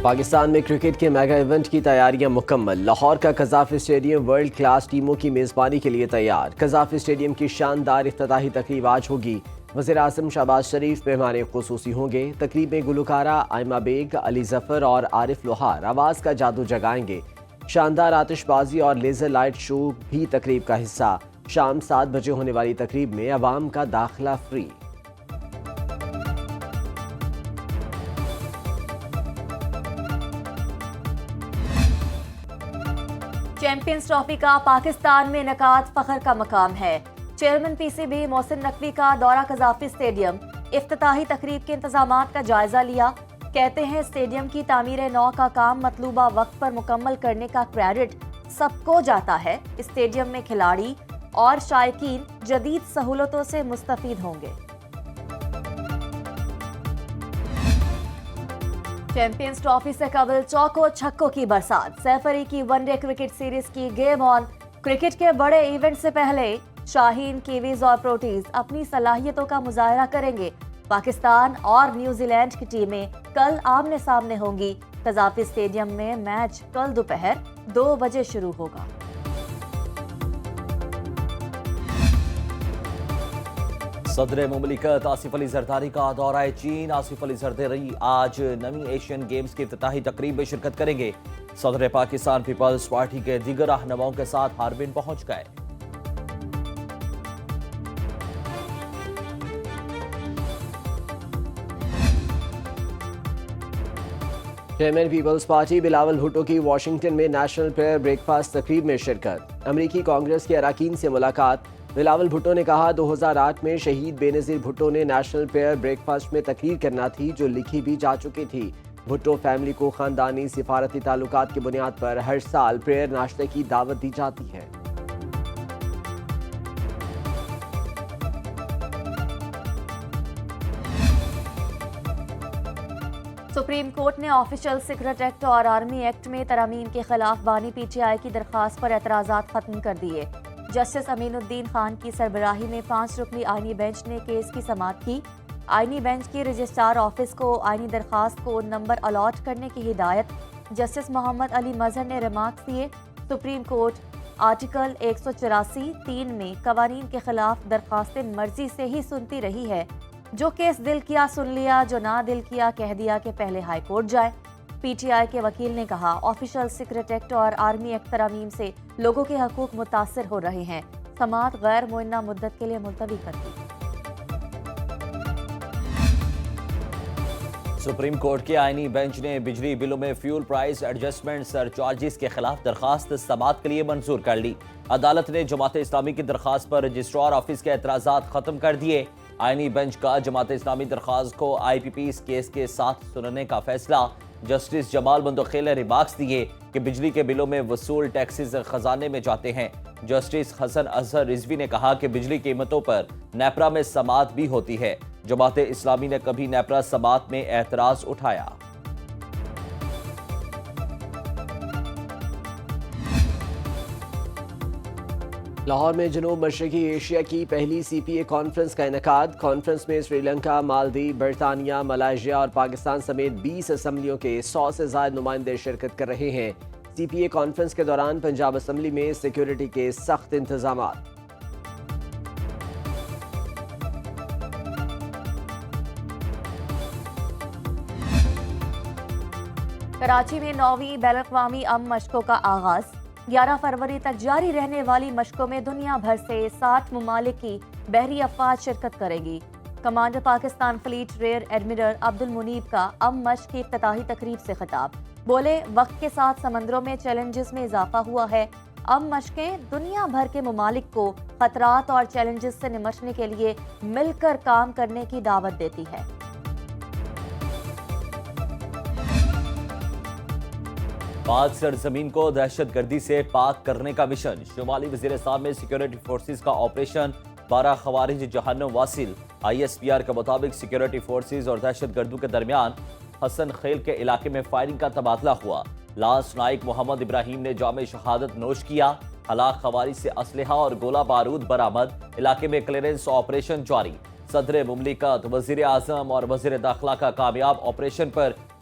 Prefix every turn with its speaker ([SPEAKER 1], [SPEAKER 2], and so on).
[SPEAKER 1] پاکستان میں کرکٹ کے mega event کی تیاریاں مکمل۔ لاہور کا قذافی اسٹیڈیم ورلڈ کلاس ٹیموں کی میزبانی کے لیے تیار۔ قذافی اسٹیڈیم کی شاندار افتتاحی تقریب آج ہوگی۔ وزیر اعظم شہباز شریف مہمان خصوصی ہوں گے۔ تقریب میں گلوکارہ آئمہ بیگ، علی ظفر اور عارف لوہار آواز کا جادو جگائیں گے۔ شاندار آتش بازی اور لیزر لائٹ شو بھی تقریب کا حصہ۔ شام 7 بجے ہونے والی تقریب میں عوام کا داخلہ فری۔
[SPEAKER 2] چیمپئنز ٹرافی کا پاکستان میں انعقاد فخر کا مقام ہے۔ Chairman P C B Mohsin Naqvi کا دورہ قذافی اسٹیڈیم، افتتاحی تقریب کے انتظامات کا جائزہ لیا۔ کہتے ہیں اسٹیڈیم کی تعمیر نو کا کام مطلوبہ وقت پر مکمل کرنے کا کریڈٹ سب کو جاتا ہے۔ اسٹیڈیم میں کھلاڑی اور شائقین جدید سہولتوں سے مستفید ہوں گے۔ چیمپئنز ٹرافی سے قبل چوکو چھکوں کی برسات۔ سیف علی کی ون ڈے کرکٹ سیریز کی گیم آن۔ کرکٹ کے بڑے ایونٹ سے پہلے شاہین، کیویز اور پروٹیز اپنی صلاحیتوں کا مظاہرہ کریں گے۔ پاکستان اور نیوزی لینڈ کی ٹیمیں کل آمنے سامنے ہوں گی۔ قذافی اسٹیڈیم میں میچ کل دوپہر 2 بجے شروع ہوگا۔
[SPEAKER 3] صدر مملکت آصف علی زرداری کا دورہ چین۔ آصف علی زرداری آج نویں ایشین گیمز کی افتتاحی تقریب میں شرکت کریں گے۔ صدر پاکستان پیپلز پارٹی کے دیگر رہنماؤں کے ساتھ ہاربن پہنچ گئے۔
[SPEAKER 1] چیئرمین پیپلز پارٹی بلاول بھٹو کی واشنگٹن میں نیشنل پریئر بریک فاسٹ تقریب میں شرکت۔ امریکی کانگریس کے اراکین سے ملاقات۔ بلاول بھٹو نے کہا 2008 میں شہید بے نظیر بھٹو نے نیشنل پریئر بریک فاسٹ میں تقریر کرنا تھی جو لکھی بھی جا چکی تھی۔ بھٹو فیملی کو خاندانی سفارتی تعلقات کی بنیاد پر ہر سال پریئر ناشتے کی دعوت دی جاتی ہے۔
[SPEAKER 2] سپریم کورٹ نے آفیشل سیکرٹ ایکٹ اور آرمی ایکٹ میں ترامیم کے خلاف بانی پی ٹی آئی کی درخواست پر اعتراضات ختم کر دیے۔ جسٹس امین الدین خان کی سربراہی میں 5 رکنی آئینی بینچ نے کیس کی سماعت کی۔ آئینی بینچ کی رجسٹرار آفس کو آئینی درخواست کو نمبر الاٹ کرنے کی ہدایت۔ جسٹس محمد علی مظہر نے ریمارکس دیے۔ سپریم کورٹ آرٹیکل 184(3) میں قوانین کے خلاف درخواستیں مرضی سے ہی سنتی رہی ہے۔ جو کیس دل کیا سن لیا، جو نہ دل کیا کہہ دیا کہ پہلے ہائی کورٹ جائے۔ پی ٹی آئی کے وکیل نے کہا آفیشل سیکرٹ ایکٹ اور آرمی ایکٹ ترامیم سے لوگوں کے حقوق متاثر ہو رہے ہیں۔ سماعت غیر معینہ مدت کے لیے ملتوی کر دی۔
[SPEAKER 3] سپریم کورٹ کے آئینی بینچ نے بجلی بلوں میں فیول پرائز ایڈجسٹمنٹ سر چارجز کے خلاف درخواست سماعت کے لیے منظور کر لی۔ عدالت نے جماعت اسلامی کی درخواست پر رجسٹرار آفس کے اعتراضات ختم کر دیے۔ آئینی بینچ کا جماعت اسلامی درخواست کو آئی پی پی اس کیس کے ساتھ سننے کا فیصلہ۔ جسٹس جمال بندوخیل نے ریمارکس دیے کہ بجلی کے بلوں میں وصول ٹیکسز خزانے میں جاتے ہیں۔ جسٹس حسن اظہر رضوی نے کہا کہ بجلی قیمتوں پر نیپرا میں سماعت بھی ہوتی ہے۔ جماعت اسلامی نے کبھی نیپرا سماعت میں اعتراض اٹھایا۔
[SPEAKER 1] لاہور میں جنوب مشرقی ایشیا کی پہلی سی پی اے کانفرنس کا انعقاد۔ کانفرنس میں سری لنکا، مالدیپ، برطانیہ، ملائیشیا اور پاکستان سمیت 20 اسمبلیوں کے 100 سے زائد نمائندے شرکت کر رہے ہیں۔ سی پی اے کانفرنس کے دوران پنجاب اسمبلی میں سیکیورٹی کے سخت انتظامات۔
[SPEAKER 2] کراچی میں 9ویں بین الاقوامی مشقوں کا آغاز۔ 11 فروری تک جاری رہنے والی مشقوں میں دنیا بھر سے 60 ممالک کی بحری افواج شرکت کریں گی۔ Commander Pakistan fleet rear admiral Abdul Muneeb کا مشق کی افتتاحی تقریب سے خطاب۔ بولے وقت کے ساتھ سمندروں میں چیلنجز میں اضافہ ہوا ہے۔ مشقیں دنیا بھر کے ممالک کو خطرات اور چیلنجز سے نمٹنے کے لیے مل کر کام کرنے کی دعوت دیتی ہے۔
[SPEAKER 3] پاک سرزمین کو دہشت گردی سے پاک کرنے کا مشن۔ شمالی وزیرستان میں سیکیورٹی فورسز کا آپریشن 12 خوارج جہنم واصل۔ آئی ایس پی آر کے مطابق سیکیورٹی فورسز اور دہشت گردوں کے درمیان حسن خیل کے علاقے میں فائرنگ کا تبادلہ ہوا۔ لانس نائک محمد ابراہیم نے جام شہادت نوش کیا۔ ہلاک خوارج سے اسلحہ اور گولہ بارود برآمد۔ علاقے میں کلیئرنس آپریشن جاری۔ صدر مملکت، وزیر اعظم اور وزیر داخلہ کا کامیاب آپریشن پر